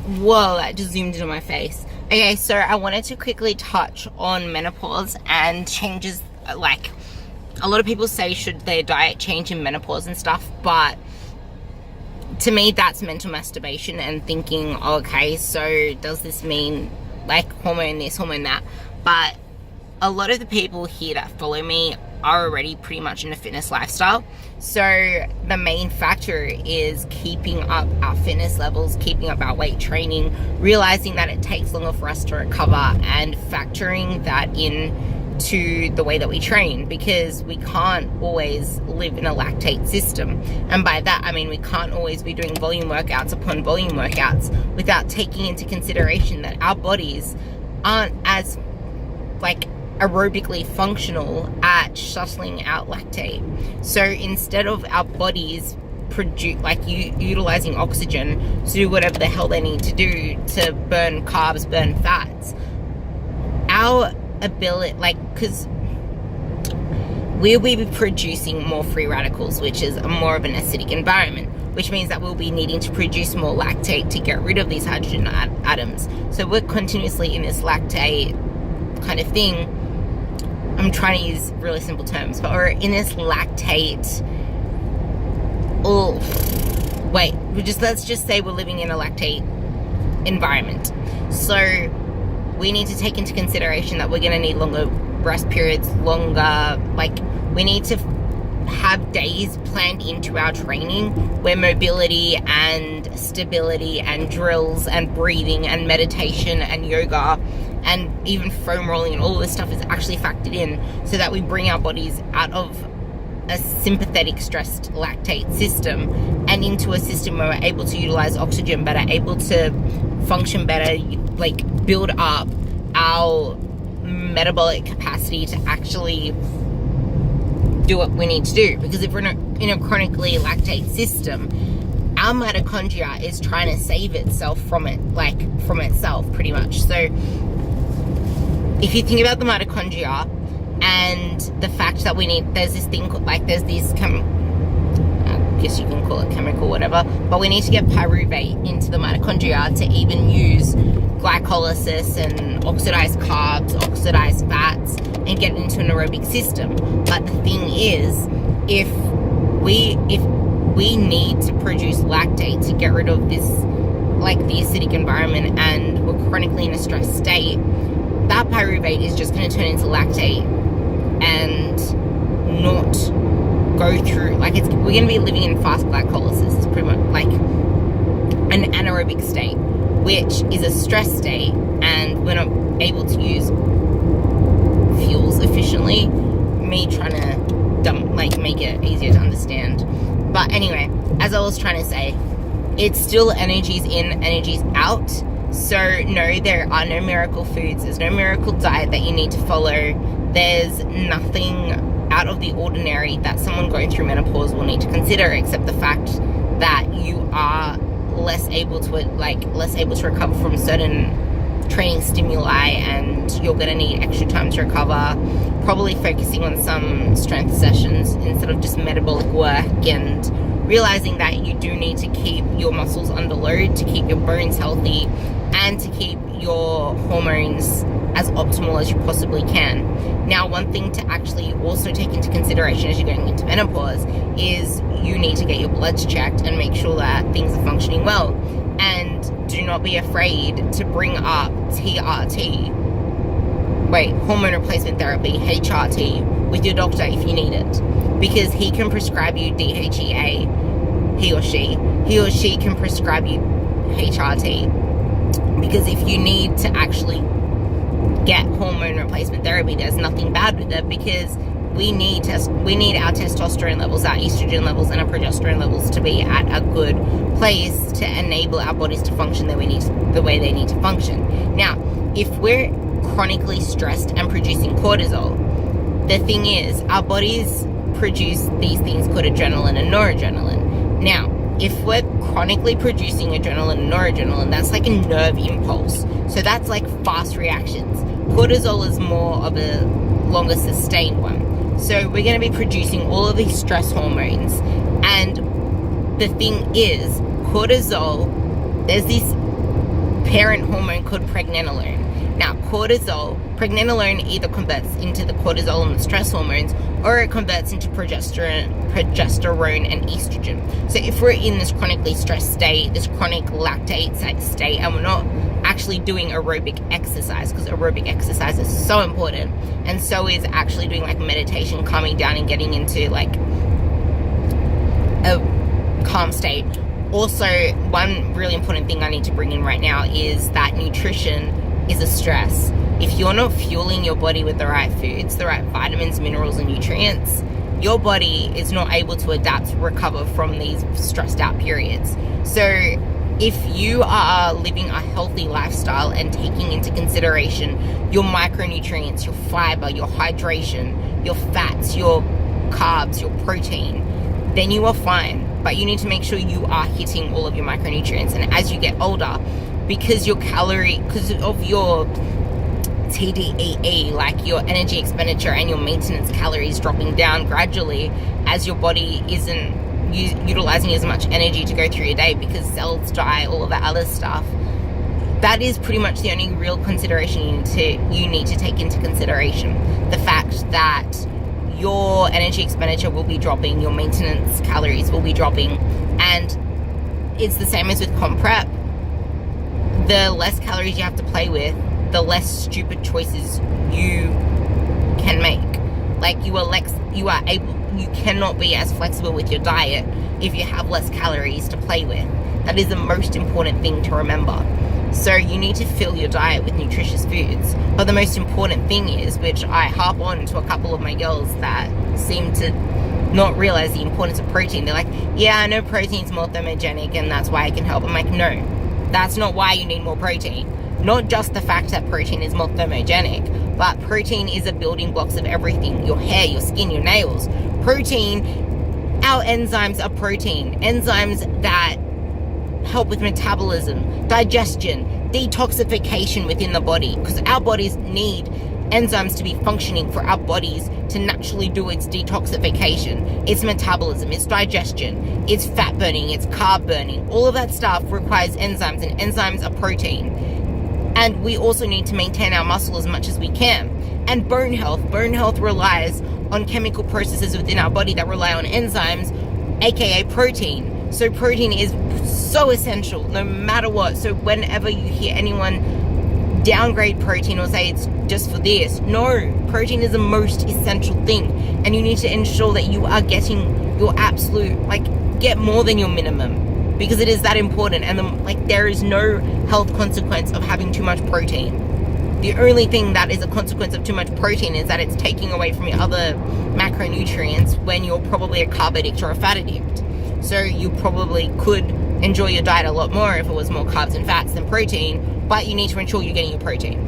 Whoa, that just zoomed into my face. Okay, so I wanted to quickly touch on menopause and changes. Like, a lot of people say should their diet change in menopause and stuff, but to me that's mental masturbation and thinking, okay, so does this mean like hormone this, hormone that? But a lot of the people here that follow me are already pretty much in a fitness lifestyle. So the main factor is keeping up our fitness levels, keeping up our weight training, realizing that it takes longer for us to recover, and factoring that in to the way that we train, because we can't always live in a lactate system. And by that I mean we can't always be doing volume workouts upon volume workouts without taking into consideration that our bodies aren't as like aerobically functional at shuttling out lactate. So instead of our bodies utilizing oxygen to do whatever the hell they need to do to burn carbs, burn fats, our ability, because we'll be producing more free radicals, which is more of an acidic environment, which means that we'll be needing to produce more lactate to get rid of these hydrogen atoms. So we're continuously in this lactate kind of thing. I'm trying to use really simple terms, but we're in this lactate. Let's just say we're living in a lactate environment. So we need to take into consideration that we're going to need longer rest periods, we need to have days planned into our training where mobility and stability and drills and breathing and meditation and yoga and even foam rolling and all this stuff is actually factored in, so that we bring our bodies out of a sympathetic stressed lactate system and into a system where we're able to utilize oxygen better, able to function better, build up our metabolic capacity to actually do what we need to do. Because if we're in a chronically lactate system, our mitochondria is trying to save itself from itself pretty much. So if you think about the mitochondria and the fact that there's this thing I guess you can call it chemical, whatever, but we need to get pyruvate into the mitochondria to even use glycolysis and oxidized carbs, oxidized fats, and get into an aerobic system. But the thing is, if we need to produce lactate to get rid of this, the acidic environment, and we're chronically in a stressed state, that pyruvate is just going to turn into lactate and not go through, we're going to be living in fast glycolysis. It's pretty much like an anaerobic state, which is a stress state, and we're not able to use fuels efficiently. Me trying to make it easier to understand. But anyway, as I was trying to say, it's still energies in, energies out. So no, there are no miracle foods. There's no miracle diet that you need to follow. There's nothing out of the ordinary that someone going through menopause will need to consider, except the fact that you are less able to recover from certain training stimuli, and you're going to need extra time to recover, probably focusing on some strength sessions instead of just metabolic work, and realizing that you do need to keep your muscles under load to keep your bones healthy and to keep your hormones as optimal as you possibly can. Now, one thing to actually also take into consideration as you're going into menopause is you need to get your bloods checked and make sure that things are functioning well. And do not be afraid to bring up hormone replacement therapy, HRT, with your doctor if you need it. Because he can prescribe you DHEA, he or she can prescribe you HRT. Because if you need to actually get hormone replacement therapy, there's nothing bad with it, because we need our testosterone levels, our estrogen levels, and our progesterone levels to be at a good place to enable our bodies to function the way they need to function. Now, if we're chronically stressed and producing cortisol, the thing is, our bodies produce these things called adrenaline and noradrenaline. Now, if we're chronically producing adrenaline and noradrenaline, that's like a nerve impulse. So that's like fast reactions. Cortisol is more of a longer sustained one. So we're going to be producing all of these stress hormones. And the thing is, cortisol, there's this parent hormone called pregnenolone. Now, pregnenolone either converts into the cortisol and the stress hormones, or it converts into progesterone and estrogen. So if we're in this chronically stressed state, this chronic lactate state, and we're not actually doing aerobic exercise, because aerobic exercise is so important, and so is actually doing like meditation, calming down and getting into like a calm state. Also, one really important thing I need to bring in right now is that nutrition is a stress. If you're not fueling your body with the right foods, the right vitamins, minerals, and nutrients, your body is not able to adapt to recover from these stressed out periods. So if you are living a healthy lifestyle and taking into consideration your micronutrients, your fiber, your hydration, your fats, your carbs, your protein, then you are fine. But you need to make sure you are hitting all of your micronutrients. And as you get older, because of your TDEE, like your energy expenditure and your maintenance calories dropping down gradually as your body isn't utilizing as much energy to go through your day because cells die, all of that other stuff, that is pretty much the only real consideration you need to take into consideration. The fact that your energy expenditure will be dropping, your maintenance calories will be dropping, and it's the same as with comp prep. The less calories you have to play with, the less stupid choices you can make. Like you cannot be as flexible with your diet if you have less calories to play with. That is the most important thing to remember. So you need to fill your diet with nutritious foods. But the most important thing is, which I harp on to a couple of my girls that seem to not realize the importance of protein. They're like, yeah, I know protein's more thermogenic and that's why I can help. I'm like, no, that's not why you need more protein. Not just the fact that protein is more thermogenic, but protein is a building blocks of everything. Your hair, your skin, your nails. Protein, our enzymes are protein. Enzymes that help with metabolism, digestion, detoxification within the body, because our bodies need enzymes to be functioning for our bodies to naturally do its detoxification, its metabolism, its digestion, its fat burning, its carb burning. All of that stuff requires enzymes, and enzymes are protein. And we also need to maintain our muscle as much as we can. And bone health relies on chemical processes within our body that rely on enzymes, aka protein. So protein is so essential no matter what. So whenever you hear anyone downgrade protein or say it's just for this, no, protein is the most essential thing, and you need to ensure that you are getting your absolute, get more than your minimum, because it is that important. And there is no health consequence of having too much protein. The only thing that is a consequence of too much protein is that it's taking away from your other macronutrients when you're probably a carb addict or a fat addict. So you probably could enjoy your diet a lot more if it was more carbs and fats than protein, but you need to ensure you're getting your protein.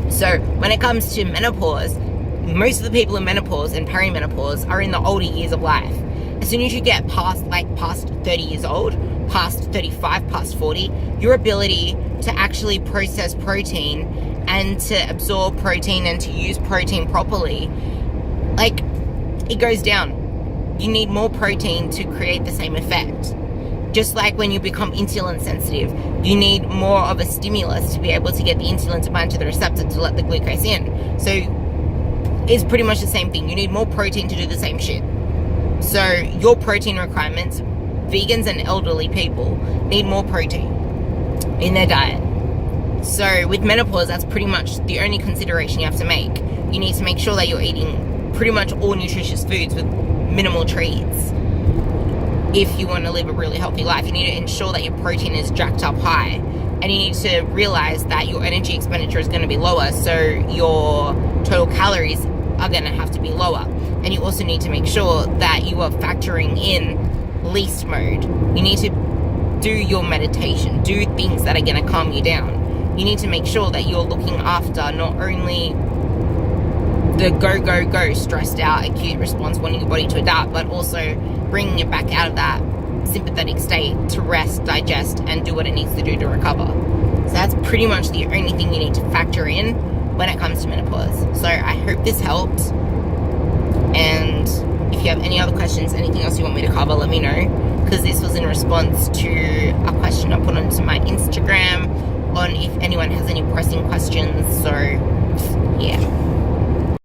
So when it comes to menopause, most of the people in menopause and perimenopause are in the older years of life. As soon as you get past 30 years old, past 35, past 40, your ability to actually process protein and to absorb protein and to use protein properly, it goes down. You need more protein to create the same effect. Just like when you become insulin sensitive, you need more of a stimulus to be able to get the insulin to bind to the receptor to let the glucose in. So it's pretty much the same thing. You need more protein to do the same shit. So your protein requirements, vegans and elderly people need more protein in their diet. So with menopause, that's pretty much the only consideration you have to make. You need to make sure that you're eating pretty much all nutritious foods with minimal treats. If you want to live a really healthy life, you need to ensure that your protein is jacked up high, and you need to realize that your energy expenditure is going to be lower, so your total calories are going to have to be lower. And you also need to make sure that you are factoring in least mode. You need to do your meditation, do things that are going to calm you down. You need to make sure that you're looking after not only the go, stressed out, acute response, wanting your body to adapt, but also bringing it back out of that sympathetic state to rest, digest, and do what it needs to do to recover. So that's pretty much the only thing you need to factor in when it comes to menopause. So I hope this helped. And if you have any other questions, anything else you want me to cover, let me know, because this was in response to a question I put onto my Instagram on if anyone has any pressing questions. So